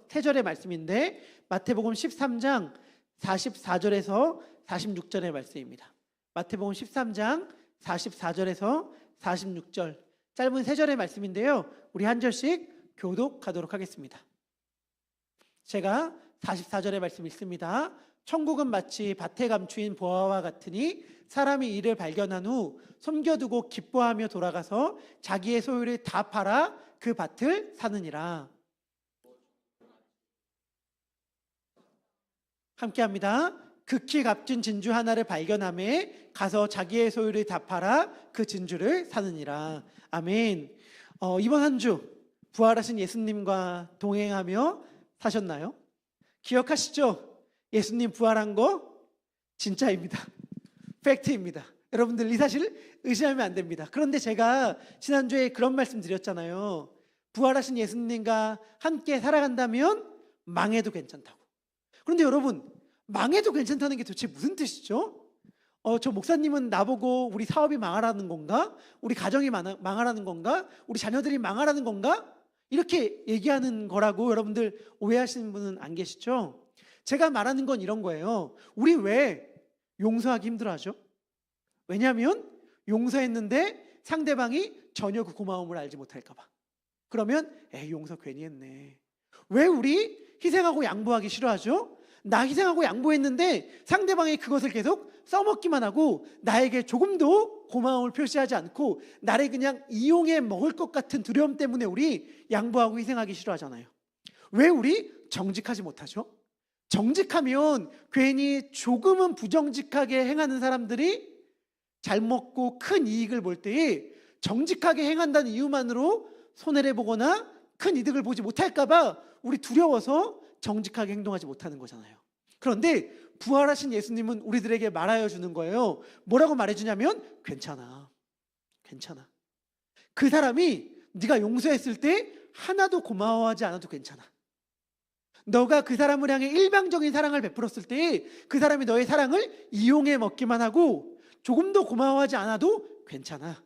세 절의 말씀인데 마태복음 13장 44절에서 46절의 말씀입니다. 마태복음 13장 44절에서 46절 짧은 세 절의 말씀인데요. 우리 한 절씩 교독하도록 하겠습니다. 제가 44절의 말씀 읽습니다. 천국은 마치 밭에 감추인 보화와 같으니 사람이 이를 발견한 후 숨겨두고 기뻐하며 돌아가서 자기의 소유를 다 팔아 그 밭을 사느니라. 함께합니다. 극히 값진 진주 하나를 발견함에 가서 자기의 소유를 다 팔아 그 진주를 사느니라. 아멘. 이번 한 주 부활하신 예수님과 동행하며 사셨나요? 기억하시죠? 예수님 부활한 거 진짜입니다. 팩트입니다. 여러분들 이 사실 의심하면 안 됩니다. 그런데 제가 지난주에 그런 말씀 드렸잖아요. 부활하신 예수님과 함께 살아간다면 망해도 괜찮다고. 그런데 여러분, 망해도 괜찮다는 게 도대체 무슨 뜻이죠? 저 목사님은 나보고 우리 사업이 망하라는 건가? 우리 가정이 망하라는 건가? 우리 자녀들이 망하라는 건가? 이렇게 얘기하는 거라고 여러분들 오해하시는 분은 안 계시죠? 제가 말하는 건 이런 거예요. 우리 왜 용서하기 힘들어하죠? 왜냐하면 용서했는데 상대방이 전혀 그 고마움을 알지 못할까 봐. 그러면 용서 괜히 했네. 왜 우리 희생하고 양보하기 싫어하죠? 나 희생하고 양보했는데 상대방이 그것을 계속 써먹기만 하고 나에게 조금도 고마움을 표시하지 않고 나를 그냥 이용해 먹을 것 같은 두려움 때문에 우리 양보하고 희생하기 싫어하잖아요. 왜 우리 정직하지 못하죠? 정직하면 괜히 조금은 부정직하게 행하는 사람들이 잘 먹고 큰 이익을 볼 때에 정직하게 행한다는 이유만으로 손해를 보거나 큰 이득을 보지 못할까 봐 우리 두려워서 정직하게 행동하지 못하는 거잖아요. 그런데 부활하신 예수님은 우리들에게 말하여 주는 거예요. 뭐라고 말해주냐면 괜찮아. 괜찮아. 그 사람이 네가 용서했을 때 하나도 고마워하지 않아도 괜찮아. 너가 그 사람을 향해 일방적인 사랑을 베풀었을 때 그 사람이 너의 사랑을 이용해 먹기만 하고 조금도 고마워하지 않아도 괜찮아.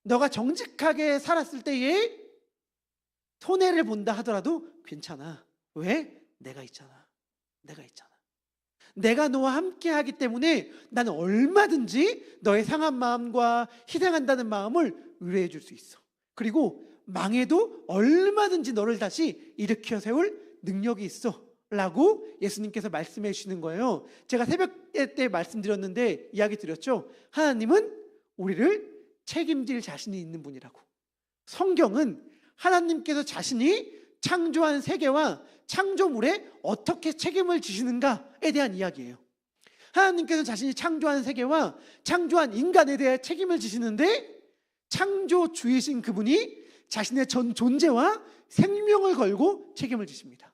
너가 정직하게 살았을 때에 손해를 본다 하더라도 괜찮아. 왜? 내가 있잖아. 내가 있잖아. 내가 너와 함께 하기 때문에 나는 얼마든지 너의 상한 마음과 희생한다는 마음을 위로해 줄 수 있어. 그리고 망해도 얼마든지 너를 다시 일으켜 세울 능력이 있어 라고 예수님께서 말씀해 주시는 거예요. 제가 새벽 때 말씀드렸는데 이야기 드렸죠. 하나님은 우리를 책임질 자신이 있는 분이라고. 성경은 하나님께서 자신이 창조한 세계와 창조물에 어떻게 책임을 지시는가에 대한 이야기예요. 하나님께서 자신이 창조한 세계와 창조한 인간에 대해 책임을 지시는데 창조주이신 그분이 자신의 전 존재와 생명을 걸고 책임을 지십니다.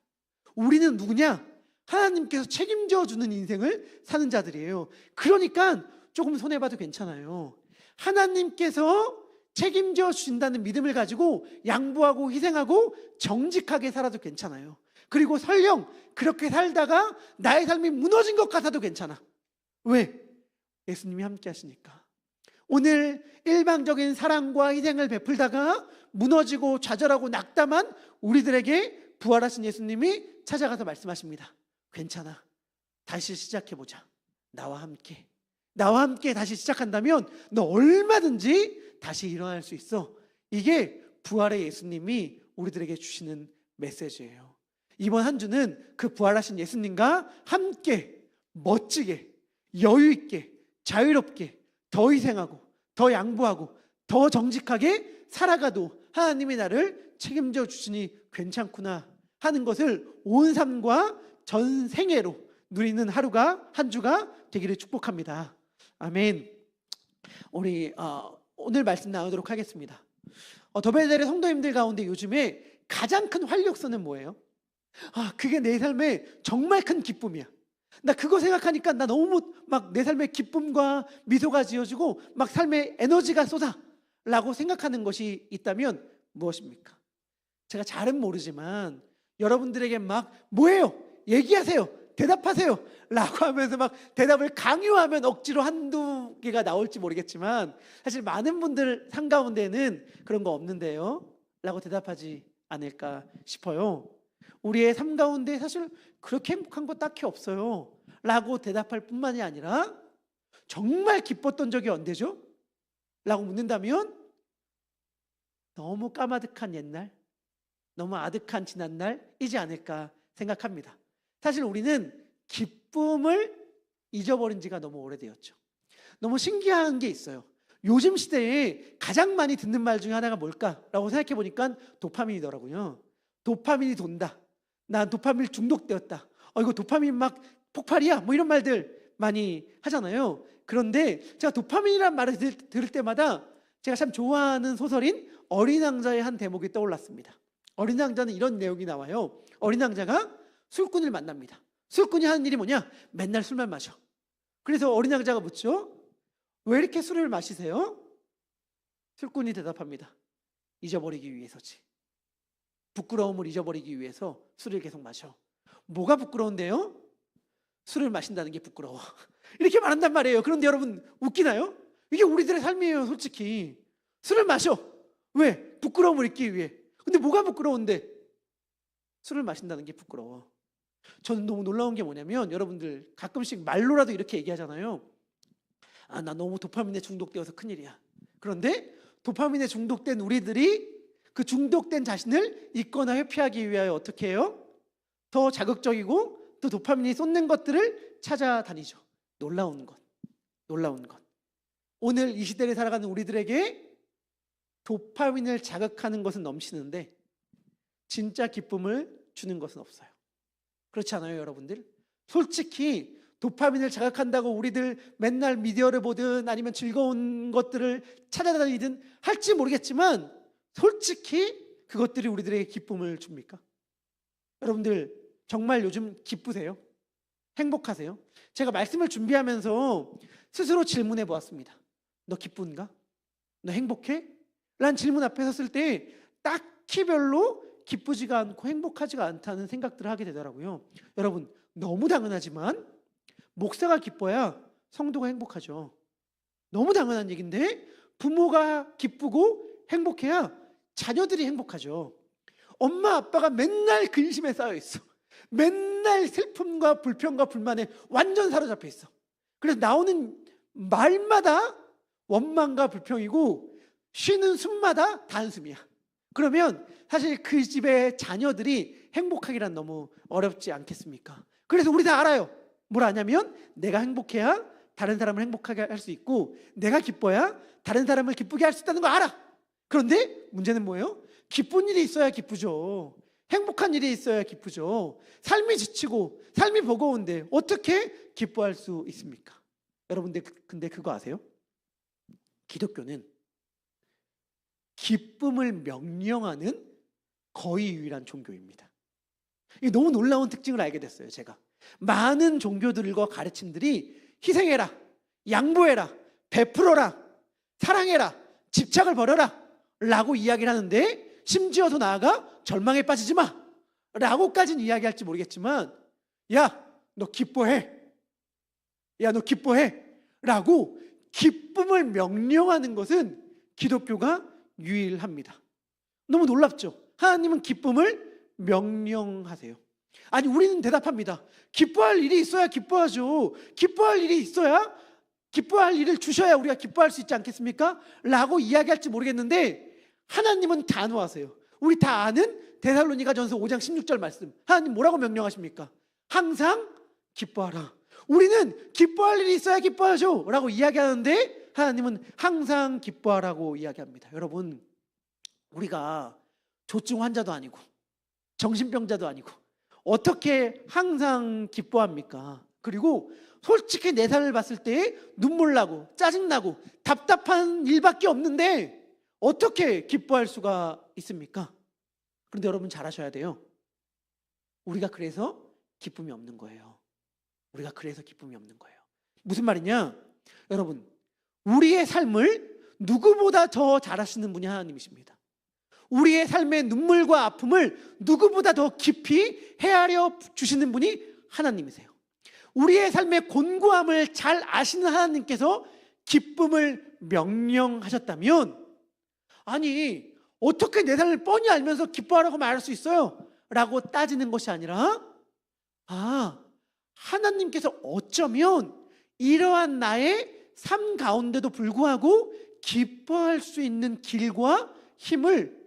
우리는 누구냐? 하나님께서 책임져 주는 인생을 사는 자들이에요. 그러니까 조금 손해봐도 괜찮아요. 하나님께서 책임져 주신다는 믿음을 가지고 양보하고 희생하고 정직하게 살아도 괜찮아요. 그리고 설령 그렇게 살다가 나의 삶이 무너진 것 같아도 괜찮아. 왜? 예수님이 함께 하시니까. 오늘 일방적인 사랑과 희생을 베풀다가 무너지고 좌절하고 낙담한 우리들에게 부활하신 예수님이 찾아가서 말씀하십니다. 괜찮아. 다시 시작해보자. 나와 함께. 나와 함께 다시 시작한다면 너 얼마든지 다시 일어날 수 있어. 이게 부활의 예수님이 우리들에게 주시는 메시지예요. 이번 한 주는 그 부활하신 예수님과 함께 멋지게 여유 있게 자유롭게 더 희생하고 더 양보하고 더 정직하게 살아가도 하나님이 나를 책임져 주시니 괜찮구나 하는 것을 온 삶과 전 생애로 누리는 하루가 한 주가 되기를 축복합니다. 아멘. 우리 오늘 말씀 나누도록 하겠습니다. 더벨델의 성도님들 가운데 요즘에 가장 큰 활력소는 뭐예요? 그게 내 삶의 정말 큰 기쁨이야. 나 그거 생각하니까 나 너무 막 내 삶의 기쁨과 미소가 지어지고 막 삶의 에너지가 쏟아 라고 생각하는 것이 있다면 무엇입니까? 제가 잘은 모르지만 여러분들에게 막 뭐예요? 얘기하세요. 대답하세요 라고 하면서 막 대답을 강요하면 억지로 한두 개가 나올지 모르겠지만 사실 많은 분들 상가운데는 그런 거 없는데요 라고 대답하지 않을까 싶어요. 우리의 삶 가운데 사실 그렇게 행복한 거 딱히 없어요 라고 대답할 뿐만이 아니라 정말 기뻤던 적이 언제죠? 라고 묻는다면 너무 까마득한 옛날, 너무 아득한 지난날이지 않을까 생각합니다. 사실 우리는 기쁨을 잊어버린 지가 너무 오래되었죠. 너무 신기한 게 있어요. 요즘 시대에 가장 많이 듣는 말 중에 하나가 뭘까라고 생각해 보니까 도파민이더라고요. 도파민이 돈다. 난 도파민 중독되었다. 이거 도파민 막 폭발이야. 뭐 이런 말들 많이 하잖아요. 그런데 제가 도파민이라는 말을 들을 때마다 제가 참 좋아하는 소설인 어린 왕자의 한 대목이 떠올랐습니다. 어린 왕자는 이런 내용이 나와요. 어린 왕자가 술꾼을 만납니다. 술꾼이 하는 일이 뭐냐? 맨날 술만 마셔. 그래서 어린 왕자가 묻죠. 왜 이렇게 술을 마시세요? 술꾼이 대답합니다. 잊어버리기 위해서지. 부끄러움을 잊어버리기 위해서 술을 계속 마셔. 뭐가 부끄러운데요? 술을 마신다는 게 부끄러워. 이렇게 말한단 말이에요. 그런데 여러분 웃기나요? 이게 우리들의 삶이에요. 솔직히 술을 마셔. 왜? 부끄러움을 잊기 위해. 근데 뭐가 부끄러운데? 술을 마신다는 게 부끄러워. 저는 너무 놀라운 게 뭐냐면 여러분들 가끔씩 말로라도 이렇게 얘기하잖아요. 나 너무 도파민에 중독되어서 큰일이야. 그런데 도파민에 중독된 우리들이 그 중독된 자신을 잊거나 회피하기 위하여 어떻게 해요? 더 자극적이고 또 도파민이 쏟는 것들을 찾아다니죠. 놀라운 것. 오늘 이 시대를 살아가는 우리들에게 도파민을 자극하는 것은 넘치는데 진짜 기쁨을 주는 것은 없어요. 그렇지 않아요, 여러분들? 솔직히 도파민을 자극한다고 우리들 맨날 미디어를 보든 아니면 즐거운 것들을 찾아다니든 할지 모르겠지만 솔직히 그것들이 우리들에게 기쁨을 줍니까? 여러분들 정말 요즘 기쁘세요? 행복하세요? 제가 말씀을 준비하면서 스스로 질문해 보았습니다. 너 기쁜가? 너 행복해? 라는 질문 앞에 섰을 때 딱히 별로 기쁘지가 않고 행복하지가 않다는 생각들을 하게 되더라고요. 여러분 너무 당연하지만 목사가 기뻐야 성도가 행복하죠. 너무 당연한 얘기인데 부모가 기쁘고 행복해야 자녀들이 행복하죠. 엄마 아빠가 맨날 근심에 쌓여 있어. 맨날 슬픔과 불평과 불만에 완전 사로잡혀 있어. 그래서 나오는 말마다 원망과 불평이고 쉬는 숨마다 단숨이야. 그러면 사실 그 집의 자녀들이 행복하기란 너무 어렵지 않겠습니까? 그래서 우리 다 알아요. 뭘 아냐면 내가 행복해야 다른 사람을 행복하게 할 수 있고 내가 기뻐야 다른 사람을 기쁘게 할 수 있다는 거 알아. 그런데 문제는 뭐예요? 기쁜 일이 있어야 기쁘죠. 행복한 일이 있어야 기쁘죠. 삶이 지치고 삶이 버거운데 어떻게 기뻐할 수 있습니까? 여러분들 근데 그거 아세요? 기독교는 기쁨을 명령하는 거의 유일한 종교입니다. 이게 너무 놀라운 특징을 알게 됐어요. 제가 많은 종교들과 가르침들이 희생해라, 양보해라, 베풀어라, 사랑해라, 집착을 버려라 라고 이야기를 하는데 심지어 더 나아가 절망에 빠지지 마 라고까지는 이야기할지 모르겠지만 야 너 기뻐해, 야 너 기뻐해 라고 기쁨을 명령하는 것은 기독교가 유일합니다. 너무 놀랍죠? 하나님은 기쁨을 명령하세요. 아니 우리는 대답합니다. 기뻐할 일이 있어야 기뻐하죠. 기뻐할 일이 있어야 기뻐할 일을 주셔야 우리가 기뻐할 수 있지 않겠습니까? 라고 이야기할지 모르겠는데 하나님은 단호하세요. 우리 다 아는 데살로니가전서 5장 16절 말씀. 하나님 뭐라고 명령하십니까? 항상 기뻐하라. 우리는 기뻐할 일이 있어야 기뻐하죠 라고 이야기하는데 하나님은 항상 기뻐하라고 이야기합니다. 여러분 우리가 조증 환자도 아니고 정신병자도 아니고 어떻게 항상 기뻐합니까? 그리고 솔직히 내 삶을 봤을 때 눈물 나고 짜증 나고 답답한 일밖에 없는데 어떻게 기뻐할 수가 있습니까? 그런데 여러분 잘 아셔야 돼요. 우리가 그래서 기쁨이 없는 거예요. 우리가 그래서 기쁨이 없는 거예요. 무슨 말이냐? 여러분 우리의 삶을 누구보다 더 잘 아시는 분이 하나님이십니다. 우리의 삶의 눈물과 아픔을 누구보다 더 깊이 헤아려 주시는 분이 하나님이세요. 우리의 삶의 곤고함을 잘 아시는 하나님께서 기쁨을 명령하셨다면 아니 어떻게 내 삶을 뻔히 알면서 기뻐하라고 말할 수 있어요? 라고 따지는 것이 아니라, 하나님께서 어쩌면 이러한 나의 삶 가운데도 불구하고 기뻐할 수 있는 길과 힘을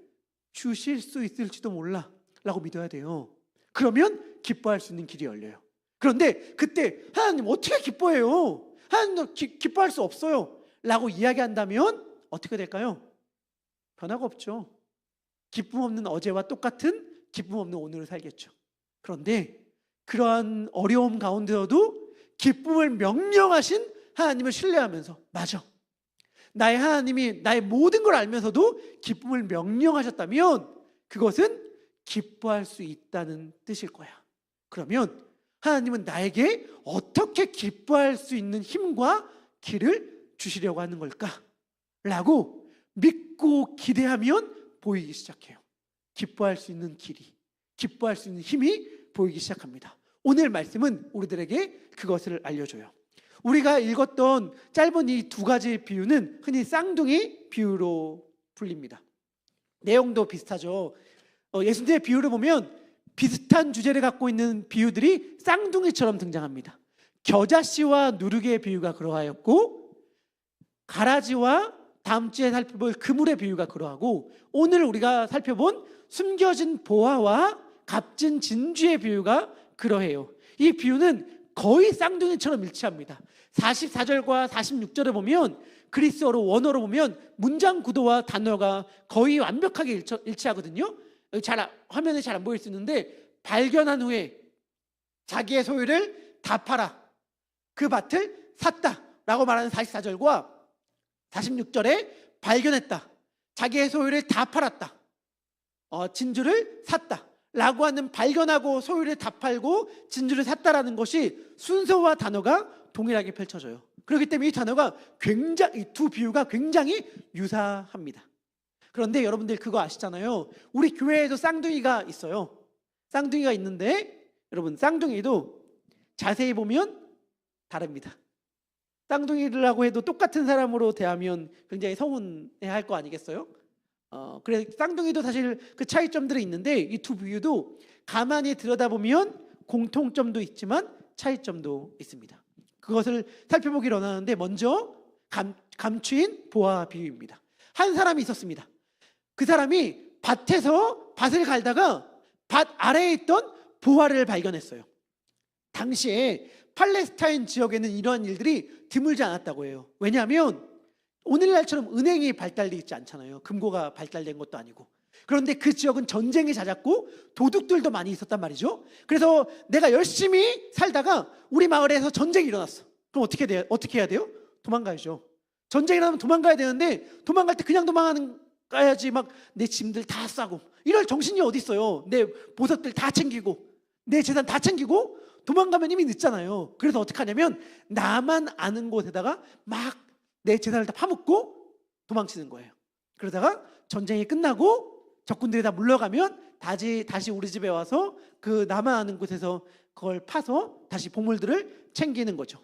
주실 수 있을지도 몰라 라고 믿어야 돼요. 그러면 기뻐할 수 있는 길이 열려요. 그런데 그때 하나님 어떻게 기뻐해요? 하나님도 기뻐할 수 없어요 라고 이야기한다면 어떻게 될까요? 변화가 없죠. 기쁨 없는 어제와 똑같은 기쁨 없는 오늘을 살겠죠. 그런데 그러한 어려움 가운데서도 기쁨을 명령하신 하나님을 신뢰하면서, 맞아, 나의 하나님이 나의 모든 걸 알면서도 기쁨을 명령하셨다면 그것은 기뻐할 수 있다는 뜻일 거야. 그러면 하나님은 나에게 어떻게 기뻐할 수 있는 힘과 길을 주시려고 하는 걸까? 라고 믿고 기대하면 보이기 시작해요. 기뻐할 수 있는 길이, 기뻐할 수 있는 힘이 보이기 시작합니다. 오늘 말씀은 우리들에게 그것을 알려줘요. 우리가 읽었던 짧은 이 두 가지 비유는 흔히 쌍둥이 비유로 불립니다. 내용도 비슷하죠. 예수님의 비유를 보면 비슷한 주제를 갖고 있는 비유들이 쌍둥이처럼 등장합니다. 겨자씨와 누룩의 비유가 그러하였고, 가라지와 다음 주에 살펴볼 그물의 비유가 그러하고, 오늘 우리가 살펴본 숨겨진 보화와 값진 진주의 비유가 그러해요. 이 비유는 거의 쌍둥이처럼 일치합니다. 44절과 46절을 보면 그리스어로, 원어로 보면 문장 구도와 단어가 거의 완벽하게 일치하거든요. 화면에 잘 안 보일 수 있는데, 발견한 후에 자기의 소유를 다 팔아 그 밭을 샀다 라고 말하는 44절과 46절에 발견했다, 자기의 소유를 다 팔았다, 진주를 샀다 라고 하는, 발견하고 소유를 다 팔고 진주를 샀다라는 것이 순서와 단어가 동일하게 펼쳐져요. 그렇기 때문에 이 단어가 이 두 비유가 굉장히 유사합니다. 그런데 여러분들 그거 아시잖아요. 우리 교회에도 쌍둥이가 있어요. 쌍둥이가 있는데 여러분, 쌍둥이도 자세히 보면 다릅니다. 쌍둥이라고 해도 똑같은 사람으로 대하면 굉장히 서운해할 거 아니겠어요? 그래서 쌍둥이도 사실 그 차이점들이 있는데, 이 두 비유도 가만히 들여다보면 공통점도 있지만 차이점도 있습니다. 그것을 살펴보기로 하는데, 먼저 감추인 보화 비유입니다. 한 사람이 있었습니다. 그 사람이 밭에서 밭을 갈다가 밭 아래에 있던 보화를 발견했어요. 당시에 팔레스타인 지역에는 이러한 일들이 드물지 않았다고 해요. 왜냐하면 오늘날처럼 은행이 발달되어 있지 않잖아요. 금고가 발달된 것도 아니고. 그런데 그 지역은 전쟁이 잦았고 도둑들도 많이 있었단 말이죠. 그래서 내가 열심히 살다가 우리 마을에서 전쟁이 일어났어. 그럼 어떻게 해야 돼요? 도망가야죠. 전쟁이 일어나면 도망가야 되는데, 도망갈 때 그냥 도망가야지 막 내 짐들 다 싸고 이럴 정신이 어디 있어요. 내 보석들 다 챙기고 내 재산 다 챙기고 도망가면 이미 늦잖아요. 그래서 어떻게 하냐면 나만 아는 곳에다가 막 내 재산을 다 파묻고 도망치는 거예요. 그러다가 전쟁이 끝나고 적군들이 다 물러가면 다시 우리 집에 와서 그 나만 아는 곳에서 그걸 파서 다시 보물들을 챙기는 거죠.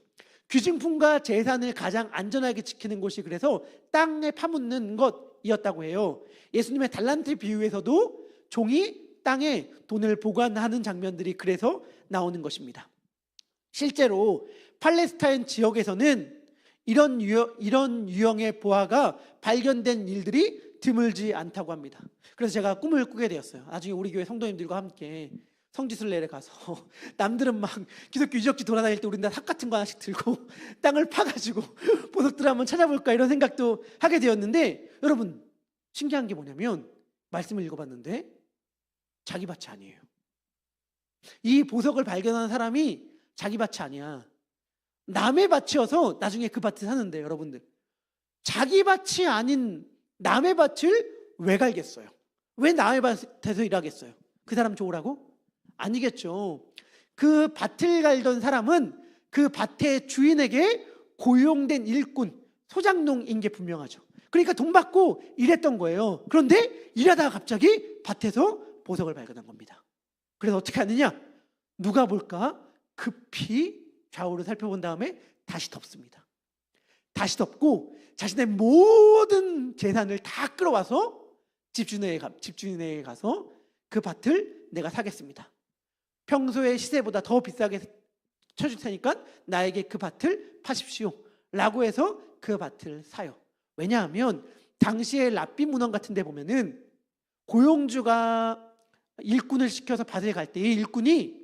귀중품과 재산을 가장 안전하게 지키는 곳이 그래서 땅에 파묻는 것이었다고 해요. 예수님의 달란트 비유에서도 종이 땅에 돈을 보관하는 장면들이 그래서 나오는 것입니다. 실제로 팔레스타인 지역에서는 이런 유형의 보화가 발견된 일들이 드물지 않다고 합니다. 그래서 제가 꿈을 꾸게 되었어요. 나중에 우리 교회 성도님들과 함께 성지순례를 가서 남들은 막 기독교 유적지 돌아다닐 때 우리는 다 삽 같은 거 하나씩 들고 땅을 파가지고 보석들을 한번 찾아볼까 이런 생각도 하게 되었는데, 여러분 신기한 게 뭐냐면 말씀을 읽어봤는데 자기 밭이 아니에요. 이 보석을 발견한 사람이 자기 밭이 아니야. 남의 밭이어서 나중에 그 밭을 사는데, 여러분들 자기 밭이 아닌 남의 밭을 왜 갈겠어요? 왜 남의 밭에서 일하겠어요? 그 사람 좋으라고? 아니겠죠. 그 밭을 갈던 사람은 그 밭의 주인에게 고용된 일꾼, 소장농인 게 분명하죠. 그러니까 돈 받고 일했던 거예요. 그런데 일하다가 갑자기 밭에서 보석을 발견한 겁니다. 그래서 어떻게 하느냐? 누가 볼까? 급히 좌우를 살펴본 다음에 다시 덮습니다. 다시 덮고 자신의 모든 재산을 다 끌어와서 집주인에게 가서 그 밭을 내가 사겠습니다. 평소의 시세보다 더 비싸게 쳐줄 테니까 나에게 그 밭을 파십시오 라고 해서 그 밭을 사요. 왜냐하면 당시에 랍비 문헌 같은 데 보면은 고용주가 일꾼을 시켜서 밭에 갈 때 이 일꾼이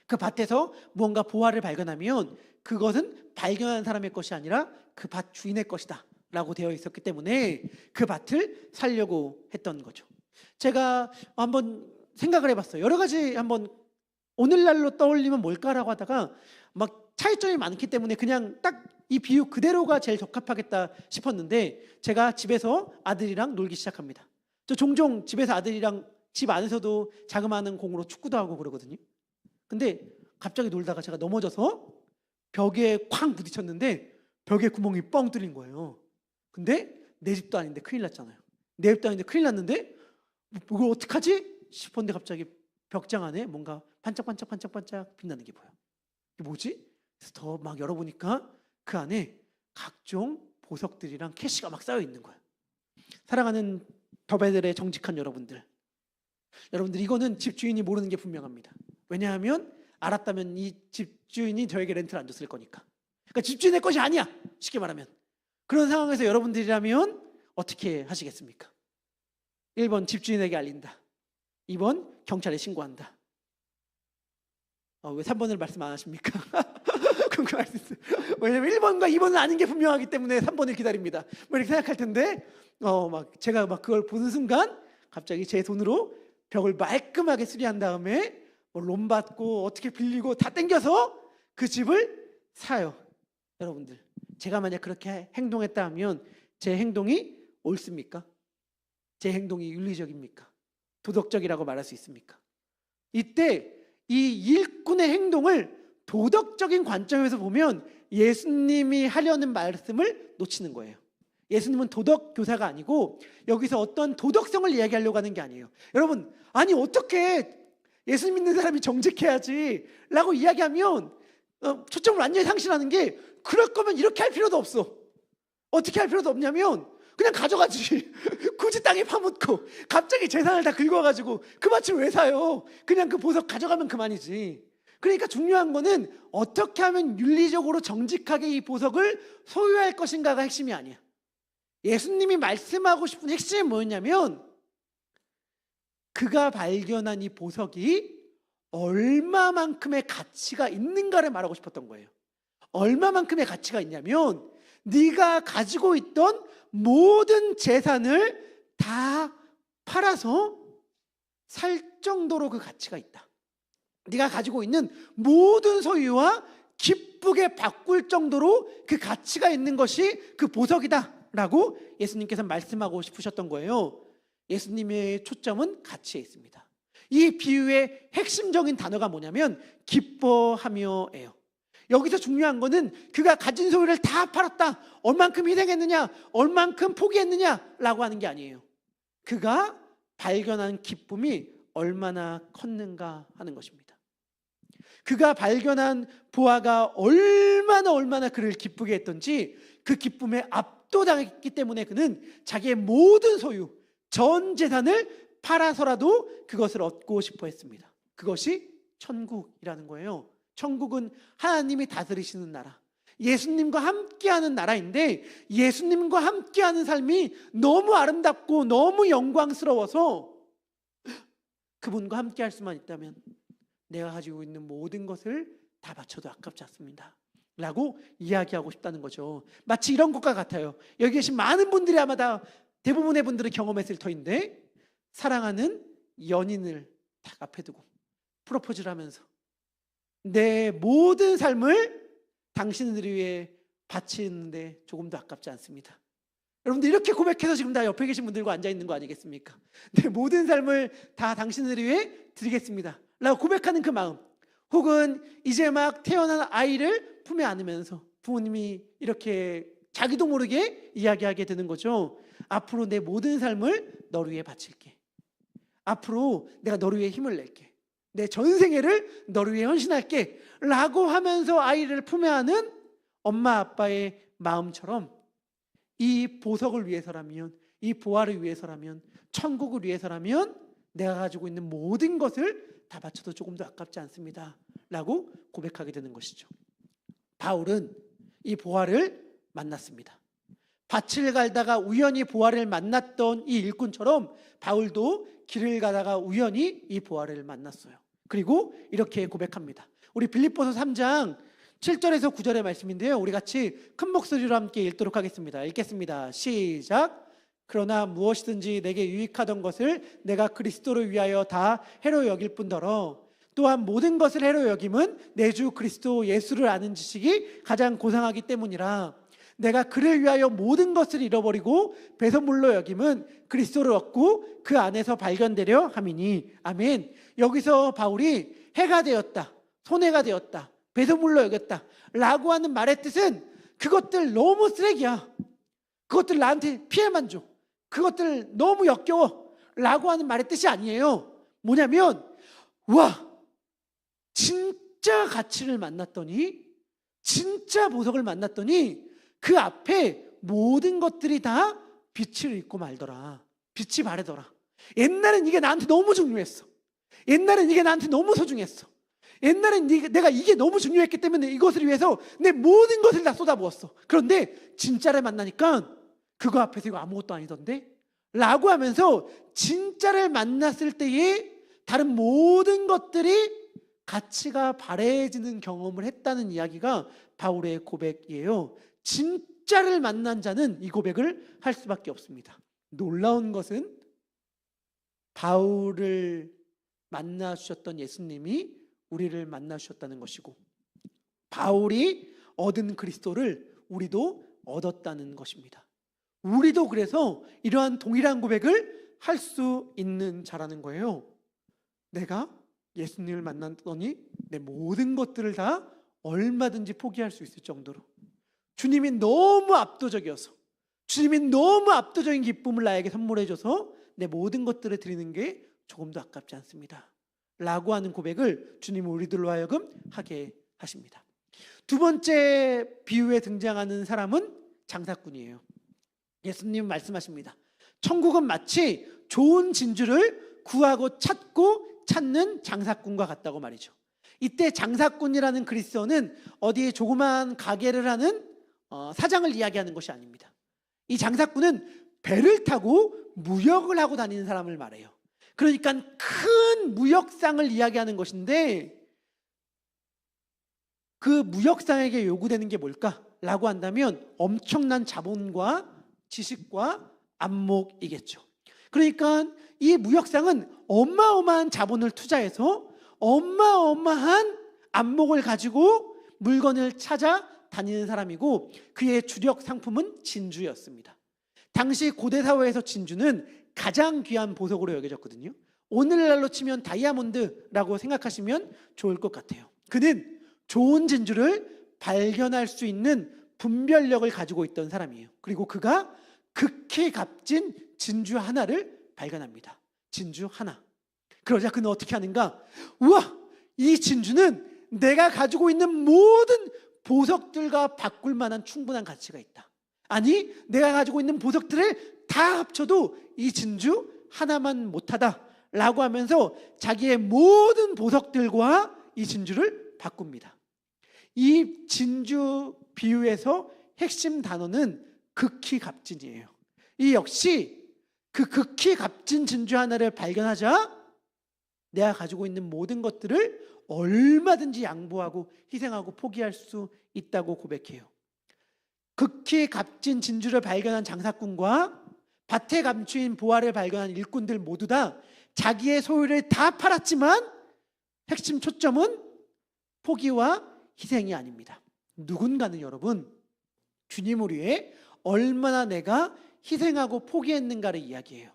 그 밭에서 무언가 보화를 발견하면 그것은 발견한 사람의 것이 아니라 그 밭 주인의 것이다 라고 되어 있었기 때문에 그 밭을 사려고 했던 거죠. 제가 한번 생각을 해봤어요. 여러 가지 한번 오늘날로 떠올리면 뭘까라고 하다가 막 차이점이 많기 때문에 그냥 딱 이 비유 그대로가 제일 적합하겠다 싶었는데, 제가 집에서 아들이랑 놀기 시작합니다. 저 종종 집에서 아들이랑 집 안에서도 자그마한 공으로 축구도 하고 그러거든요. 근데 갑자기 놀다가 제가 넘어져서 벽에 쾅 부딪혔는데 벽에 구멍이 뻥 뚫린 거예요. 근데 내 집도 아닌데 큰일 났잖아요. 내 집도 아닌데 큰일 났는데 이걸 어떡하지 싶었는데 갑자기 벽장 안에 뭔가 반짝반짝 빛나는 게 보여. 이게 뭐지? 그래서 더 막 열어보니까 그 안에 각종 보석들이랑 캐시가 막 쌓여 있는 거예요. 사랑하는 더베들의 정직한 여러분들, 이거는 집주인이 모르는 게 분명합니다. 왜냐하면 알았다면 이 집주인이 저에게 렌트를 안 줬을 거니까. 그러니까 집주인의 것이 아니야, 쉽게 말하면. 그런 상황에서 여러분들이라면 어떻게 하시겠습니까? 1번 집주인에게 알린다. 2번 경찰에 신고한다. 왜 3번을 말씀 안 하십니까? 궁금할 수 있어요. 왜냐면 1번과 2번은 아닌 게 분명하기 때문에 3번을 기다립니다. 뭐 이렇게 생각할 텐데 제가 그걸 보는 순간 갑자기 제 돈으로 벽을 말끔하게 수리한 다음에 론 받고 어떻게 빌리고 다 땡겨서 그 집을 사요. 여러분들, 제가 만약 그렇게 행동했다 하면 제 행동이 옳습니까? 제 행동이 윤리적입니까? 도덕적이라고 말할 수 있습니까? 이때 이 일꾼의 행동을 도덕적인 관점에서 보면 예수님이 하려는 말씀을 놓치는 거예요. 예수님은 도덕 교사가 아니고 여기서 어떤 도덕성을 이야기하려고 하는 게 아니에요. 여러분, 아니 어떻게 예수 믿는 사람이 정직해야지 라고 이야기하면 초점을 완전히 상실하는 게, 그럴 거면 이렇게 할 필요도 없어. 어떻게 할 필요도 없냐면 그냥 가져가지. 굳이 땅에 파묻고 갑자기 재산을 다 긁어가지고 그 밭을 왜 사요? 그냥 그 보석 가져가면 그만이지. 그러니까 중요한 거는 어떻게 하면 윤리적으로 정직하게 이 보석을 소유할 것인가가 핵심이 아니야. 예수님이 말씀하고 싶은 핵심이 뭐였냐면 그가 발견한 이 보석이 얼마만큼의 가치가 있는가를 말하고 싶었던 거예요. 얼마만큼의 가치가 있냐면 네가 가지고 있던 모든 재산을 다 팔아서 살 정도로 그 가치가 있다. 네가 가지고 있는 모든 소유와 기쁘게 바꿀 정도로 그 가치가 있는 것이 그 보석이다 라고 예수님께서 말씀하고 싶으셨던 거예요. 예수님의 초점은 가치에 있습니다. 이 비유의 핵심적인 단어가 뭐냐면 기뻐하며예요. 여기서 중요한 거는 그가 가진 소유를 다 팔았다, 얼만큼 희생했느냐, 얼만큼 포기했느냐 라고 하는 게 아니에요. 그가 발견한 기쁨이 얼마나 컸는가 하는 것입니다. 그가 발견한 보화가 얼마나 그를 기쁘게 했던지 그 기쁨에 압도당했기 때문에 그는 자기의 모든 소유, 전 재산을 팔아서라도 그것을 얻고 싶어 했습니다. 그것이 천국이라는 거예요. 천국은 하나님이 다스리시는 나라, 예수님과 함께하는 나라인데 예수님과 함께하는 삶이 너무 아름답고 너무 영광스러워서 그분과 함께할 수만 있다면 내가 가지고 있는 모든 것을 다 바쳐도 아깝지 않습니다 라고 이야기하고 싶다는 거죠. 마치 이런 것과 같아요. 여기 계신 많은 분들이 아마 다 대부분의 분들은 경험했을 터인데, 사랑하는 연인을 딱 앞에 두고 프로포즈를 하면서 내 모든 삶을 당신들을 위해 바치는데 조금도 아깝지 않습니다. 여러분들 이렇게 고백해서 지금 다 옆에 계신 분들과 앉아있는 거 아니겠습니까? 내 모든 삶을 다 당신들을 위해 드리겠습니다 라고 고백하는 그 마음, 혹은 이제 막 태어난 아이를 품에 안으면서 부모님이 이렇게 자기도 모르게 이야기하게 되는 거죠. 앞으로 내 모든 삶을 너를 위해 바칠게. 앞으로 내가 너를 위해 힘을 낼게. 내 전생애를 너를 위해 헌신할게 라고 하면서 아이를 품에 안은 엄마 아빠의 마음처럼 이 보석을 위해서라면, 이 보화를 위해서라면, 천국을 위해서라면 내가 가지고 있는 모든 것을 다 바쳐도 조금도 아깝지 않습니다 라고 고백하게 되는 것이죠. 바울은 이 보아를 만났습니다. 밭을 갈다가 우연히 보아를 만났던 이 일꾼처럼 바울도 길을 가다가 우연히 이 보아를 만났어요. 그리고 이렇게 고백합니다. 우리 빌립보서 3장 7절에서 9절의 말씀인데요, 우리 같이 큰 목소리로 함께 읽도록 하겠습니다. 읽겠습니다. 시작. 그러나 무엇이든지 내게 유익하던 것을 내가 그리스도를 위하여 다 해로 여길 뿐더러 또한 모든 것을 해로 여김은 내 주 그리스도 예수를 아는 지식이 가장 고상하기 때문이라. 내가 그를 위하여 모든 것을 잃어버리고 배설물로 여김은 그리스도를 얻고 그 안에서 발견되려 함이니. 아멘. 여기서 바울이 해가 되었다, 손해가 되었다, 배설물로 여겼다 라고 하는 말의 뜻은 그것들 너무 쓰레기야, 그것들 나한테 피해만 줘, 그것들 너무 역겨워 라고 하는 말의 뜻이 아니에요. 뭐냐면 와, 진짜 가치를 만났더니, 진짜 보석을 만났더니 그 앞에 모든 것들이 다 빛을 잃고 말더라. 빛이 바래더라. 옛날엔 이게 나한테 너무 중요했어. 옛날엔 이게 나한테 너무 소중했어. 옛날엔 내가 이게 너무 중요했기 때문에 이것을 위해서 내 모든 것을 다 쏟아부었어. 그런데 진짜를 만나니까 그거 앞에서 이거 아무것도 아니던데? 라고 하면서 진짜를 만났을 때에 다른 모든 것들이 가치가 바래지는 경험을 했다는 이야기가 바울의 고백이에요. 진짜를 만난 자는 이 고백을 할 수밖에 없습니다. 놀라운 것은 바울을 만나 주셨던 예수님이 우리를 만나 주셨다는 것이고, 바울이 얻은 그리스도를 우리도 얻었다는 것입니다. 우리도 그래서 이러한 동일한 고백을 할 수 있는 자라는 거예요. 내가 예수님을 만났더니 내 모든 것들을 다 얼마든지 포기할 수 있을 정도로 주님이 너무 압도적이어서, 주님이 너무 압도적인 기쁨을 나에게 선물해줘서 내 모든 것들을 드리는 게 조금도 아깝지 않습니다 라고 하는 고백을 주님은 우리들로 하여금 하게 하십니다. 두 번째 비유에 등장하는 사람은 장사꾼이에요. 예수님은 말씀하십니다. 천국은 마치 좋은 진주를 구하고 찾는 장사꾼과 같다고 말이죠. 이때 장사꾼이라는 그리스어는 어디에 조그만 가게를 하는 사장을 이야기하는 것이 아닙니다. 이 장사꾼은 배를 타고 무역을 하고 다니는 사람을 말해요. 그러니까 큰 무역상을 이야기하는 것인데, 그 무역상에게 요구되는 게 뭘까라고 한다면 엄청난 자본과 지식과 안목이겠죠. 그러니까 이 무역상은 어마어마한 자본을 투자해서 어마어마한 안목을 가지고 물건을 찾아 다니는 사람이고, 그의 주력 상품은 진주였습니다. 당시 고대 사회에서 진주는 가장 귀한 보석으로 여겨졌거든요. 오늘날로 치면 다이아몬드라고 생각하시면 좋을 것 같아요. 그는 좋은 진주를 발견할 수 있는 분별력을 가지고 있던 사람이에요. 그리고 그가 극히 값진 진주 하나를 발견합니다. 진주 하나. 그러자 그는 어떻게 하는가? 우와, 이 진주는 내가 가지고 있는 모든 보석들과 바꿀 만한 충분한 가치가 있다. 아니, 내가 가지고 있는 보석들을 다 합쳐도 이 진주 하나만 못하다 라고 하면서 자기의 모든 보석들과 이 진주를 바꿉니다. 이 진주 비유에서 핵심 단어는 극히 값진이에요. 이 역시 그 극히 값진 진주 하나를 발견하자 내가 가지고 있는 모든 것들을 얼마든지 양보하고 희생하고 포기할 수 있다고 고백해요. 극히 값진 진주를 발견한 장사꾼과 밭에 감추인 보화를 발견한 일꾼들 모두 다 자기의 소유를 다 팔았지만 핵심 초점은 포기와 희생이 아닙니다. 누군가는 여러분, 주님을 위해 얼마나 내가 희생하고 포기했는가를 이야기해요.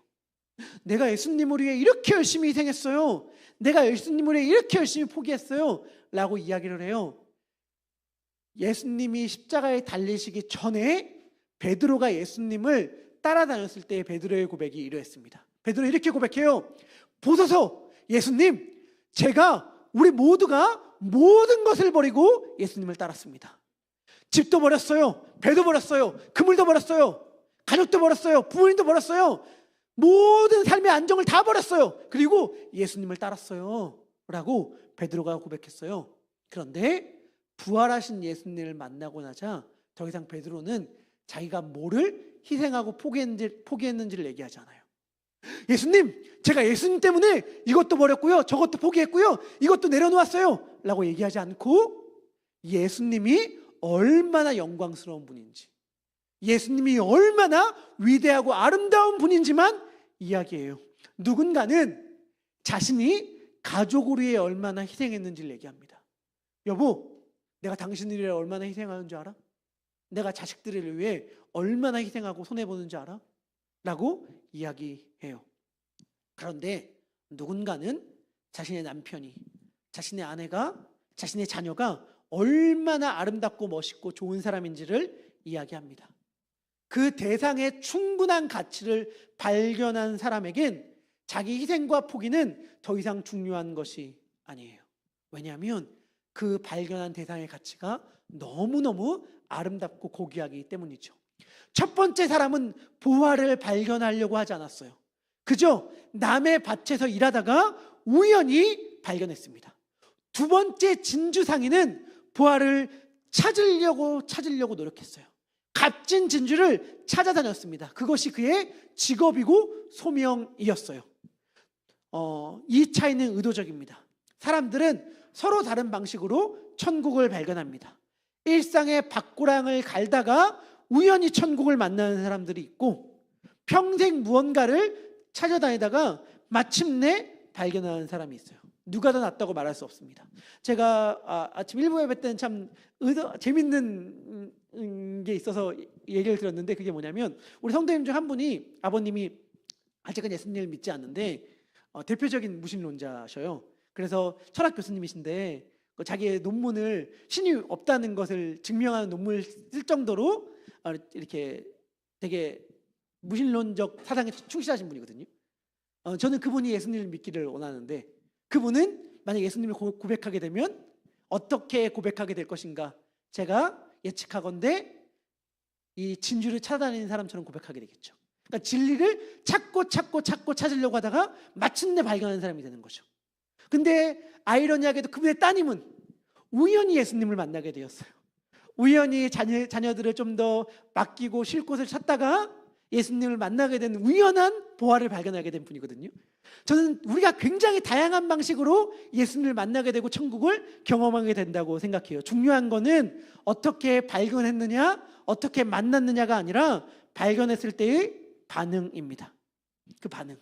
내가 예수님을 위해 이렇게 열심히 희생했어요. 내가 예수님을 위해 이렇게 열심히 포기했어요 라고 이야기를 해요. 예수님이 십자가에 달리시기 전에 베드로가 예수님을 따라다녔을 때 베드로의 고백이 이러했습니다. 베드로 이렇게 고백해요. 보소서, 예수님, 우리 모두가 모든 것을 버리고 예수님을 따랐습니다. 집도 버렸어요, 배도 버렸어요, 그물도 버렸어요, 가족도 버렸어요, 부모님도 버렸어요, 모든 삶의 안정을 다 버렸어요. 그리고 예수님을 따랐어요 라고 베드로가 고백했어요. 그런데 부활하신 예수님을 만나고 나자 더 이상 베드로는 자기가 뭐를 희생하고 포기했는지를 얘기하지 않아요. 예수님, 제가 예수님 때문에 이것도 버렸고요, 저것도 포기했고요, 이것도 내려놓았어요 라고 얘기하지 않고 예수님이 얼마나 영광스러운 분인지, 예수님이 얼마나 위대하고 아름다운 분인지만 이야기해요. 누군가는 자신이 가족을 위해 얼마나 희생했는지를 얘기합니다. 여보, 내가 당신을 위해 얼마나 희생하는 줄 알아? 내가 자식들을 위해 얼마나 희생하고 손해보는 줄 알아? 라고 이야기해요. 그런데 누군가는 자신의 남편이, 자신의 아내가, 자신의 자녀가 얼마나 아름답고 멋있고 좋은 사람인지를 이야기합니다. 그 대상의 충분한 가치를 발견한 사람에겐 자기 희생과 포기는 더 이상 중요한 것이 아니에요. 왜냐하면 그 발견한 대상의 가치가 너무너무 아름답고 고귀하기 때문이죠. 첫 번째 사람은 부활을 발견하려고 하지 않았어요. 그저 남의 밭에서 일하다가 우연히 발견했습니다. 두 번째 진주상인은 부활을 찾으려고 노력했어요. 값진 진주를 찾아다녔습니다. 그것이 그의 직업이고 소명이었어요. 이 차이는 의도적입니다. 사람들은 서로 다른 방식으로 천국을 발견합니다. 일상의 밭고랑을 갈다가 우연히 천국을 만나는 사람들이 있고, 평생 무언가를 찾아다니다가 마침내 발견하는 사람이 있어요. 누가 더 낫다고 말할 수 없습니다. 제가 아침 1부 예배 때는 참 재밌는 게 있어서 얘기를 들었는데, 그게 뭐냐면 우리 성도님 중 한 분이, 아버님이 아직은 예수님을 믿지 않는데 대표적인 무신론자셔요. 그래서 철학 교수님이신데 자기의 논문을 신이 없다는 것을 증명하는 논문을 쓸 정도로 이렇게 되게 무신론적 사상에 충실하신 분이거든요. 저는 그분이 예수님을 믿기를 원하는데, 그분은 만약 예수님을 고백하게 되면 어떻게 고백하게 될 것인가, 제가 예측하건대 이 진주를 찾아다니는 사람처럼 고백하게 되겠죠. 그러니까 진리를 찾고 찾으려고 하다가 마침내 발견하는 사람이 되는 거죠. 근데 아이러니하게도 그분의 따님은 우연히 예수님을 만나게 되었어요. 우연히 자녀들을 좀 더 맡기고 쉴 곳을 찾다가 예수님을 만나게 된 우연한 부활을 발견하게 된 분이거든요. 저는 우리가 굉장히 다양한 방식으로 예수님을 만나게 되고 천국을 경험하게 된다고 생각해요. 중요한 거는 어떻게 발견했느냐, 어떻게 만났느냐가 아니라 발견했을 때의 반응입니다. 그 반응.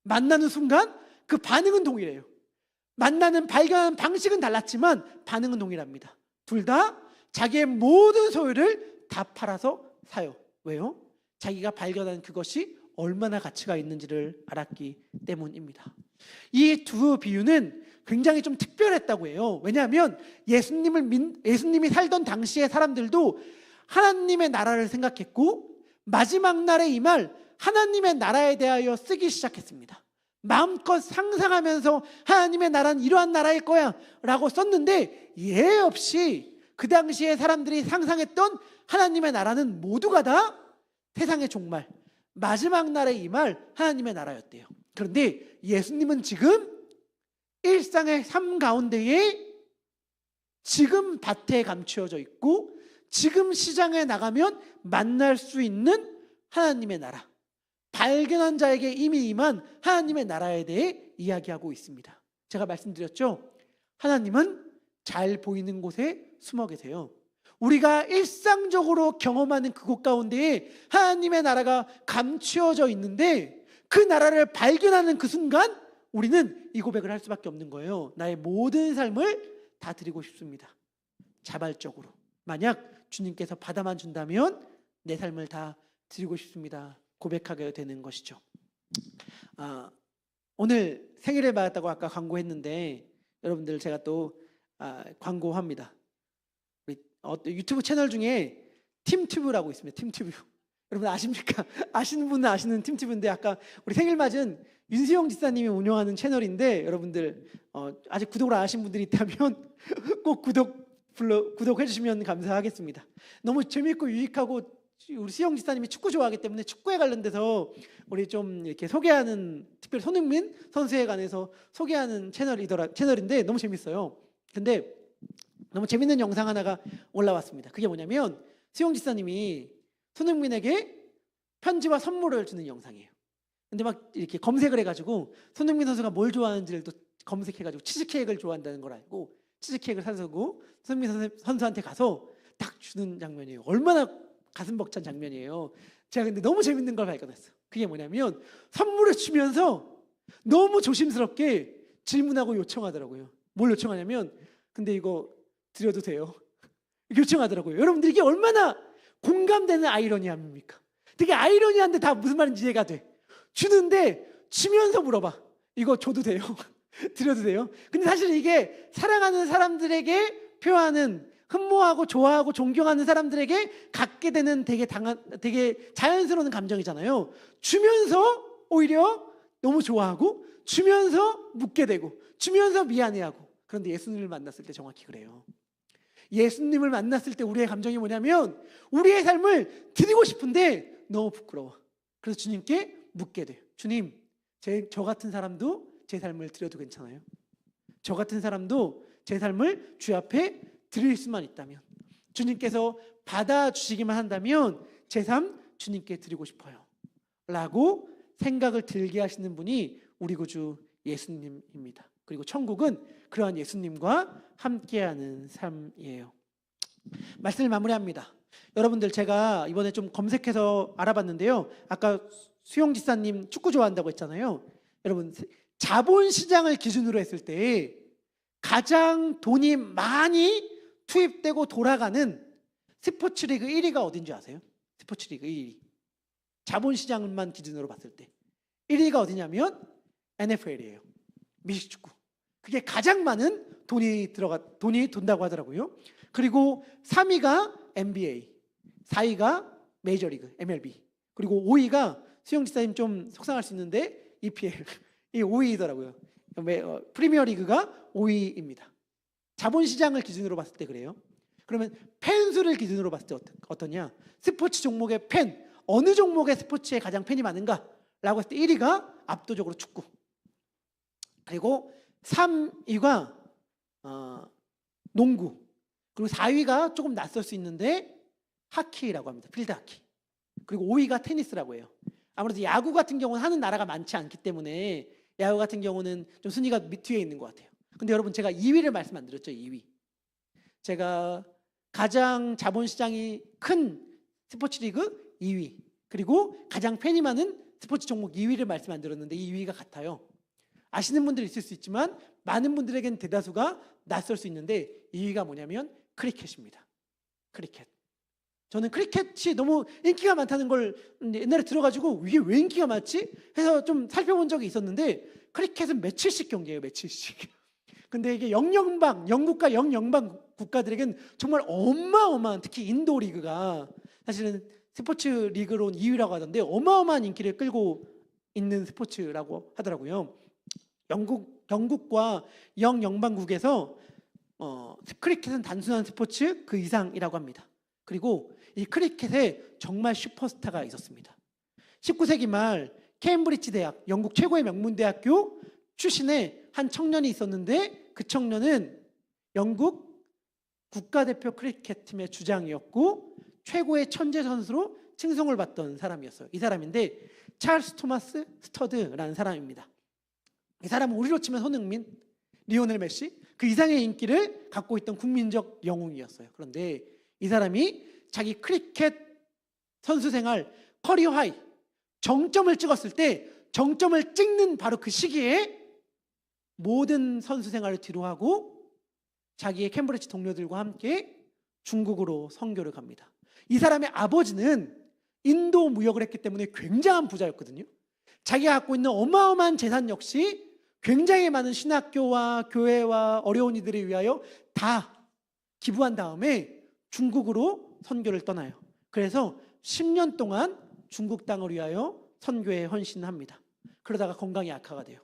만나는 순간 그 반응은 동일해요. 발견하는 방식은 달랐지만 반응은 동일합니다. 둘 다 자기의 모든 소유를 다 팔아서 사요. 왜요? 자기가 발견한 그것이 얼마나 가치가 있는지를 알았기 때문입니다. 이 두 비유는 굉장히 좀 특별했다고 해요. 왜냐하면 예수님이 살던 당시의 사람들도 하나님의 나라를 생각했고, 마지막 날에 임할 하나님의 나라에 대하여 쓰기 시작했습니다. 마음껏 상상하면서 하나님의 나라는 이러한 나라일 거야 라고 썼는데, 예 없이 그 당시에 사람들이 상상했던 하나님의 나라는 모두가 다 세상의 종말, 마지막 날에 임할 하나님의 나라였대요. 그런데 예수님은 지금 일상의 삶 가운데에 지금 밭에 감추어져 있고, 지금 시장에 나가면 만날 수 있는 하나님의 나라, 발견한 자에게 이미 임한 하나님의 나라에 대해 이야기하고 있습니다. 제가 말씀드렸죠? 하나님은 잘 보이는 곳에 숨어 계세요. 우리가 일상적으로 경험하는 그곳 가운데에 하나님의 나라가 감추어져 있는데, 그 나라를 발견하는 그 순간 우리는 이 고백을 할 수밖에 없는 거예요. 나의 모든 삶을 다 드리고 싶습니다. 자발적으로. 만약 주님께서 받아만 준다면 내 삶을 다 드리고 싶습니다. 고백하게 되는 것이죠. 오늘 생일을 맞았다고 아까 광고했는데, 여러분들 제가 또 광고합니다. 유튜브 채널 중에 팀튜브라고 있습니다. 팀튜브. 여러분 아십니까? 아시는 분은 아시는 팀튜브인데, 아까 우리 생일 맞은 윤수영 지사님이 운영하는 채널인데, 여러분들 아직 구독을 안 하신 분들이 있다면 꼭 구독해 주시면 감사하겠습니다. 너무 재밌고 유익하고 우리 수영 지사님이 축구 좋아하기 때문에 축구에 관련돼서 우리 좀 이렇게 소개하는, 특별히 손흥민 선수에 관해서 소개하는 채널인데 너무 재밌어요. 근데 너무 재밌는 영상 하나가 올라왔습니다. 그게 뭐냐면 수영 지사님이 손흥민에게 편지와 선물을 주는 영상이에요. 근데 막 이렇게 검색을 해가지고 손흥민 선수가 뭘 좋아하는지를 또 검색해가지고 치즈케이크를 좋아한다는 걸 알고 치즈케이크를 사주고 손흥민 선수한테 가서 딱 주는 장면이에요. 얼마나 가슴 벅찬 장면이에요. 제가 근데 너무 재밌는 걸 발견했어요. 그게 뭐냐면 선물을 주면서 너무 조심스럽게 질문하고 요청하더라고요. 뭘 요청하냐면 근데 이거 드려도 돼요? 요청하더라고요. 여러분들 이게 얼마나 공감되는 아이러니함입니까? 되게 아이러니한데 다 무슨 말인지 이해가 돼. 주는데 주면서 물어봐. 이거 줘도 돼요? 드려도 돼요? 근데 사실 이게 사랑하는 사람들에게 표하는, 흠모하고 좋아하고 존경하는 사람들에게 갖게 되는 되게 자연스러운 감정이잖아요. 주면서 오히려 너무 좋아하고 주면서 묻게 되고 주면서 미안해하고. 그런데 예수님을 만났을 때 정확히 그래요. 예수님을 만났을 때 우리의 감정이 뭐냐면 우리의 삶을 드리고 싶은데 너무 부끄러워. 그래서 주님께 묻게 돼요. 주님, 저 같은 사람도 제 삶을 드려도 괜찮아요? 저 같은 사람도 제 삶을 주 앞에 드릴 수만 있다면, 주님께서 받아주시기만 한다면 제 삶 주님께 드리고 싶어요 라고 생각을 들게 하시는 분이 우리 구주 예수님입니다. 그리고 천국은 그러한 예수님과 함께하는 삶이에요. 말씀을 마무리합니다. 여러분들, 제가 이번에 좀 검색해서 알아봤는데요, 아까 수용 지사님 축구 좋아한다고 했잖아요. 여러분, 자본시장을 기준으로 했을 때 가장 돈이 많이 투입되고 돌아가는 스포츠리그 1위가 어딘지 아세요? 스포츠리그 1위. 자본시장만 기준으로 봤을 때 1위가 어디냐면 NFL이에요. 미식축구. 그게 가장 많은 돈이 돈다고 하더라고요. 그리고 3위가 NBA, 4위가 메이저리그 MLB, 그리고 5위가 수영 지사님 좀 속상할 수 있는데 EPL. 이 5위더라고요. 프리미어리그가 5위입니다. 자본시장을 기준으로 봤을 때 그래요. 그러면 팬수를 기준으로 봤을 때 어떠냐? 스포츠 종목의 팬, 어느 종목의 스포츠에 가장 팬이 많은가? 라고 했을 때 1위가 압도적으로 축구. 그리고 3위가 농구. 그리고 4위가 조금 낯설 수 있는데 하키라고 합니다. 필드 하키. 그리고 5위가 테니스라고 해요. 아무래도 야구 같은 경우는 하는 나라가 많지 않기 때문에 야구 같은 경우는 좀 순위가 뒤에 있는 것 같아요. 근데 여러분, 제가 2위를 말씀 안 드렸죠. 2위. 제가 가장 자본시장이 큰 스포츠 리그 2위, 그리고 가장 팬이 많은 스포츠 종목 2위를 말씀 안 드렸는데 이 2위가 같아요. 아시는 분들이 있을 수 있지만 많은 분들에게는 대다수가 낯설 수 있는데 2위가 뭐냐면 크리켓입니다. 크리켓. 저는 크리켓이 너무 인기가 많다는 걸 옛날에 들어가지고 이게 왜 인기가 많지? 해서 좀 살펴본 적이 있었는데 크리켓은 며칠씩 경기예요. 며칠씩. 근데 이게 영국과 영연방 국가들에겐 정말 어마어마한, 특히 인도 리그가 사실은 스포츠 리그로 2위라고 하던데 어마어마한 인기를 끌고 있는 스포츠라고 하더라고요. 영국과 영연방국에서 크리켓은 단순한 스포츠 그 이상이라고 합니다. 그리고 이 크리켓에 정말 슈퍼스타가 있었습니다. 19세기 말 케임브리지 대학, 영국 최고의 명문대학교 출신의 한 청년이 있었는데 그 청년은 영국 국가대표 크리켓팀의 주장이었고 최고의 천재 선수로 칭송을 받던 사람이었어요. 이 사람인데 찰스 토마스 스터드라는 사람입니다. 이 사람은 우리로 치면 손흥민, 리오넬 메시, 그 이상의 인기를 갖고 있던 국민적 영웅이었어요. 그런데 이 사람이 자기 크리켓 선수 생활 커리어 하이, 정점을 찍었을 때 정점을 찍는 바로 그 시기에 모든 선수 생활을 뒤로하고 자기의 캠브리지 동료들과 함께 중국으로 선교를 갑니다. 이 사람의 아버지는 인도 무역을 했기 때문에 굉장한 부자였거든요. 자기가 갖고 있는 어마어마한 재산 역시 굉장히 많은 신학교와 교회와 어려운 이들을 위하여 다 기부한 다음에 중국으로 선교를 떠나요. 그래서 10년 동안 중국 땅을 위하여 선교에 헌신합니다. 그러다가 건강이 악화가 돼요.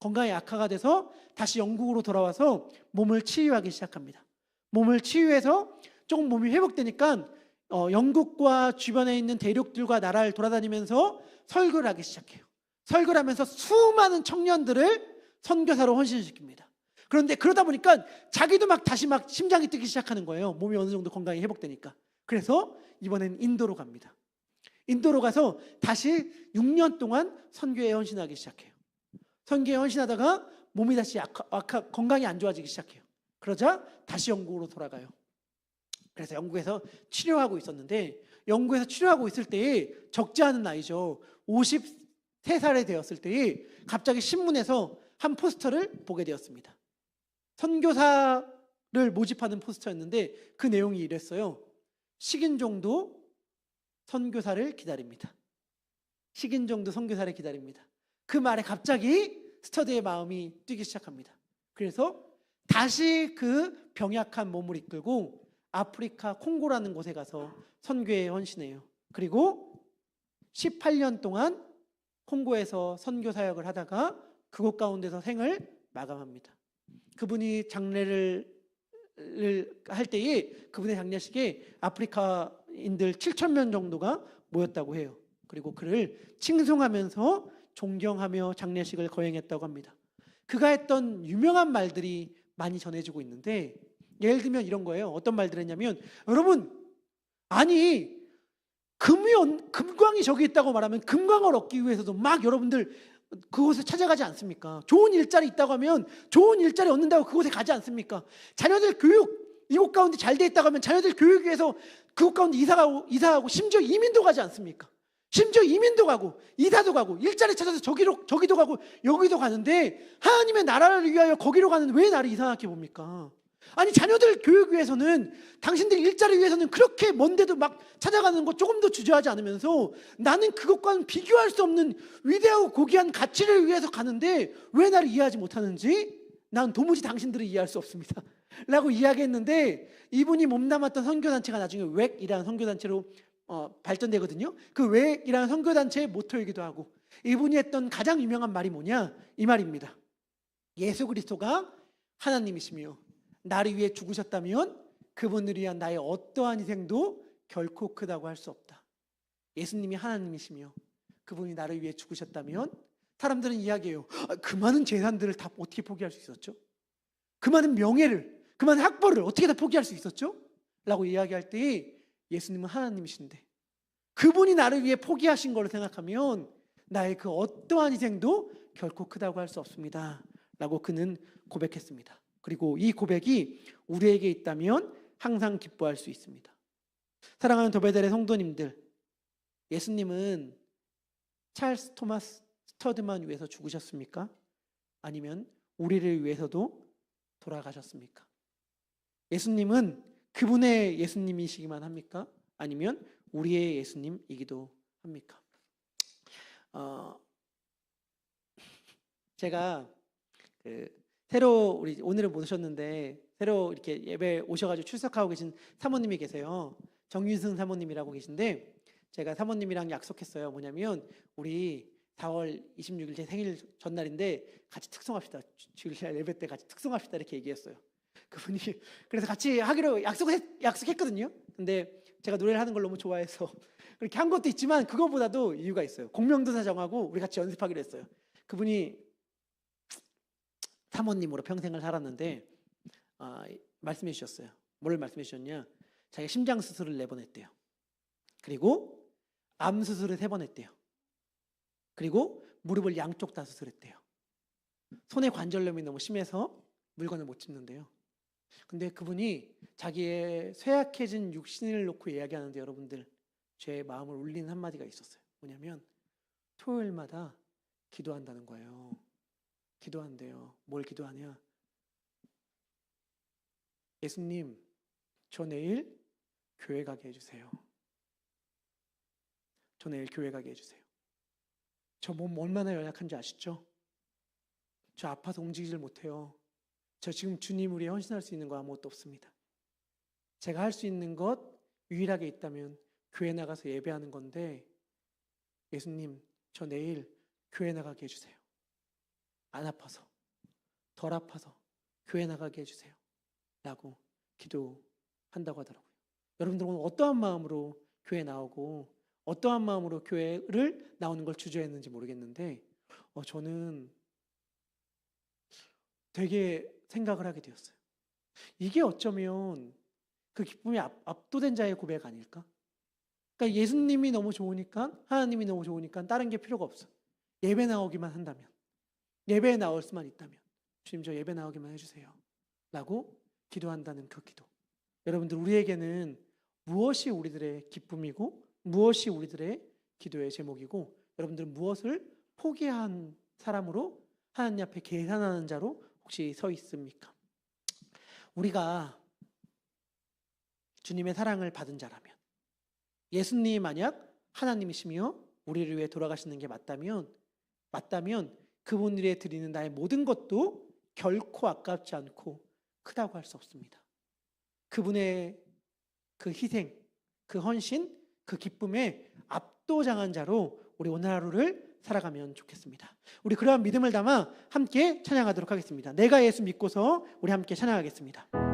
건강이 악화가 돼서 다시 영국으로 돌아와서 몸을 치유하기 시작합니다. 몸을 치유해서 조금 몸이 회복되니까 영국과 주변에 있는 대륙들과 나라를 돌아다니면서 설교를 하기 시작해요. 설교를 하면서 수많은 청년들을 선교사로 헌신시킵니다. 그런데 그러다 보니까 자기도 다시 심장이 뛰기 시작하는 거예요. 몸이 어느 정도 건강이 회복되니까. 그래서 이번엔 인도로 갑니다. 인도로 가서 다시 6년 동안 선교에 헌신하기 시작해요. 선교에 헌신하다가 몸이 다시 건강이 안 좋아지기 시작해요. 그러자 다시 영국으로 돌아가요. 그래서 영국에서 치료하고 있었는데, 영국에서 치료하고 있을 때에 적지 않은 나이죠. 53살에 되었을 때에 갑자기 신문에서 한 포스터를 보게 되었습니다. 선교사를 모집하는 포스터였는데 그 내용이 이랬어요. 식인종도 선교사를 기다립니다. 식인종도 선교사를 기다립니다. 그 말에 갑자기 스터디의 마음이 뛰기 시작합니다. 그래서 다시 그 병약한 몸을 이끌고 아프리카 콩고라는 곳에 가서 선교에 헌신해요. 그리고 18년 동안 콩고에서 선교 사역을 하다가 그곳 가운데서 생을 마감합니다. 그분이 장례를 할 때에 그분의 장례식에 아프리카인들 7,000명 정도가 모였다고 해요. 그리고 그를 칭송하면서 존경하며 장례식을 거행했다고 합니다. 그가 했던 유명한 말들이 많이 전해지고 있는데, 예를 들면 이런 거예요. 어떤 말들을 했냐면, 여러분, 아니 금광이 저기 있다고 말하면 금광을 얻기 위해서도 여러분들 그곳에 찾아가지 않습니까? 좋은 일자리 있다고 하면 좋은 일자리 얻는다고 그곳에 가지 않습니까? 자녀들 교육, 이곳 가운데 잘 돼 있다고 하면 자녀들 교육 위해서 그곳 가운데 이사하고 심지어 이민도 가지 않습니까? 심지어 이민도 가고 이사도 가고 일자리 찾아서 저기도 가고 여기도 가는데, 하나님의 나라를 위하여 거기로 가는 왜 나를 이상하게 봅니까? 아니, 자녀들 교육 위해서는, 당신들 일자리 위해서는 그렇게 먼데도 찾아가는 거 조금 더 주저하지 않으면서 나는 그것과는 비교할 수 없는 위대하고 고귀한 가치를 위해서 가는데 왜 나를 이해하지 못하는지 난 도무지 당신들을 이해할 수 없습니다 라고 이야기했는데, 이분이 몸담았던 선교단체가 나중에 웩이라는 선교단체로 발전되거든요. 그 웩이라는 선교단체의 모토이기도 하고, 이분이 했던 가장 유명한 말이 뭐냐, 이 말입니다. 예수 그리스도가 하나님이시며 나를 위해 죽으셨다면 그분을 위한 나의 어떠한 희생도 결코 크다고 할 수 없다. 예수님이 하나님이시며 그분이 나를 위해 죽으셨다면, 사람들은 이야기해요. 그 많은 재산들을 다 어떻게 포기할 수 있었죠? 그 많은 명예를, 그 많은 학벌을 어떻게 다 포기할 수 있었죠? 라고 이야기할 때, 예수님은 하나님이신데 그분이 나를 위해 포기하신 걸로 생각하면 나의 그 어떠한 희생도 결코 크다고 할 수 없습니다 라고 그는 고백했습니다. 그리고 이 고백이 우리에게 있다면 항상 기뻐할 수 있습니다. 사랑하는 도베델의 성도님들, 예수님은 찰스 토마스 스터드만 위해서 죽으셨습니까? 아니면 우리를 위해서도 돌아가셨습니까? 예수님은 그분의 예수님이시기만 합니까? 아니면 우리의 예수님이기도 합니까? 제가 새로 우리 오늘을 모셨는데 새로 이렇게 예배 오셔가지고 출석하고 계신 사모님이 계세요. 정윤승 사모님이라고 계신데, 제가 사모님이랑 약속했어요. 뭐냐면 우리 4월 26일 제 생일 전날인데 같이 특송합시다. 주일날 예배 때 같이 특송합시다 이렇게 얘기했어요. 그분이 그래서 같이 하기로 약속했거든요. 근데 제가 노래를 하는 걸 너무 좋아해서 그렇게 한 것도 있지만, 그거보다도 이유가 있어요. 공명도사 정하고 우리 같이 연습하기로 했어요. 그분이 사모님으로 평생을 살았는데 말씀해 주셨어요. 뭘 말씀해 주셨냐? 자기가 심장 수술을 4번 했대요. 그리고 암 수술을 3번 했대요. 그리고 무릎을 양쪽 다 수술했대요. 손의 관절염이 너무 심해서 물건을 못 짚는데요. 근데 그분이 자기의 쇠약해진 육신을 놓고 이야기하는데, 여러분들, 제 마음을 울리는 한마디가 있었어요. 뭐냐면 토요일마다 기도한다는 거예요. 기도한대요. 뭘 기도하냐? 예수님, 저 내일 교회 가게 해주세요. 저 내일 교회 가게 해주세요. 저 몸 얼마나 연약한지 아시죠? 저 아파서 움직이질 못해요. 저 지금 주님 우리에 헌신할 수 있는 거 아무것도 없습니다. 제가 할 수 있는 것 유일하게 있다면 교회 나가서 예배하는 건데, 예수님, 저 내일 교회 나가게 해주세요. 안 아파서, 덜 아파서 교회 나가게 해주세요 라고 기도한다고 하더라고요. 여러분들 오늘 어떠한 마음으로 교회 나오고 어떠한 마음으로 교회를 나오는 걸 주저했는지 모르겠는데 저는 되게 생각을 하게 되었어요. 이게 어쩌면 그 기쁨이 압도된 자의 고백 아닐까? 그러니까 예수님이 너무 좋으니까, 하나님이 너무 좋으니까 다른 게 필요가 없어. 예배 나오기만 한다면, 예배에 나올 수만 있다면 주님 저 예배 나오기만 해주세요 라고 기도한다는 그 기도. 여러분들 우리에게는 무엇이 우리들의 기쁨이고 무엇이 우리들의 기도의 제목이고 여러분들은 무엇을 포기한 사람으로 하나님 앞에 계산하는 자로 혹시 서 있습니까? 우리가 주님의 사랑을 받은 자라면, 예수님이 만약 하나님이시며 우리를 위해 돌아가시는 게 맞다면 그분 위에 드리는 나의 모든 것도 결코 아깝지 않고 크다고 할 수 없습니다. 그분의 그 희생, 그 헌신, 그 기쁨에 압도당한 자로 우리 오늘 하루를 살아가면 좋겠습니다. 우리 그러한 믿음을 담아 함께 찬양하도록 하겠습니다. 내가 예수 믿고서 우리 함께 찬양하겠습니다.